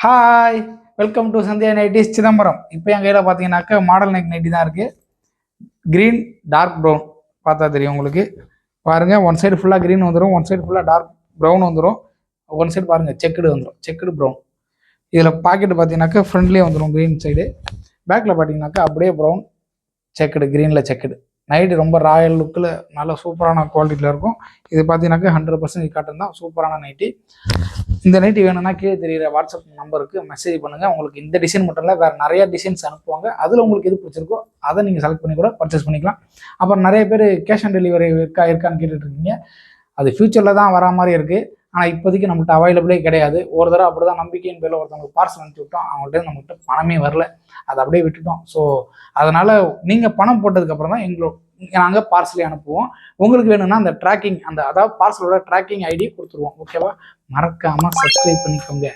Hi, welcome to Sandhya nighties Chidambaram. இப்போ என் கையில் பார்த்தீங்கன்னாக்கா மாடல் நைட் நைட்டி தான் இருக்குது. க்ரீன் டார்க் ப்ரௌன் பார்த்தா தெரியும் உங்களுக்கு. பாருங்கள், ஒன் சைடு ஃபுல்லாக க்ரீன் வந்துடும், ஒன் சைடு ஃபுல்லாக டார்க் ப்ரௌன் வந்துடும், ஒன் சைடு பாருங்கள் செக்குடு வந்துடும், செக்குடு ப்ரௌன். இதில் பாக்கெட்டு பார்த்தீங்கன்னாக்கா ஃப்ரண்ட்லேயே வந்துடும் க்ரீன் சைடு, பேக்கில் பார்த்தீங்கன்னாக்கா அப்படியே ப்ரௌன் செக்குடு, க்ரீனில் செக்குடு. நைட்டு ரொம்ப ராயல் லுக்கில் நல்ல சூப்பரான குவாலிட்டியில் இருக்கும். இது பார்த்தீங்கன்னாக்கா 100% காட்டன் தான், சூப்பரான நைட்டி. இந்த நைட்டி வேணும்னா கீழே தெரியுற வாட்ஸ்அப் நம்பருக்கு மெசேஜ் பண்ணுங்கள். உங்களுக்கு இந்த டிசைன் மட்டும் இல்லை, வேறு நிறையா டிசைன்ஸ் அனுப்புவாங்க. அதில் உங்களுக்கு எது பிடிச்சிருக்கோ அதை நீங்கள் செலக்ட் பண்ணி கூட பர்ச்சேஸ் பண்ணிக்கலாம். அப்புறம் நிறைய பேர் கேஷ் ஆன் டெலிவரி இருக்கான்னு கேட்டுட்ருக்கீங்க. அது ஃப்யூச்சரில் தான் வரா மாதிரி இருக்குது. ஆனால் இப்போதைக்கு நம்மகிட்ட அவைலபிளே கிடையாது. ஒரு தடவை அப்படி தான் நம்பிக்கையின் பேரில் ஒருத்தவங்களுக்கு பார்சல் அனுப்பிச்சி விட்டோம், அவங்கள்ட்ட நம்மகிட்ட பணமே வரல, அதை அப்படியே விட்டுட்டோம். ஸோ அதனால் நீங்கள் பணம் போட்டதுக்கப்புறம் தான் நாங்கள் பார்சலே அனுப்புவோம். உங்களுக்கு வேணும்னா அந்த ட்ராக்கிங், அதாவது பார்சலோட ட்ராக்கிங் ஐடி கொடுத்துருவோம். ஓகேவா? மறக்காமல் சப்ஸ்கிரைப் பண்ணிக்கோங்க.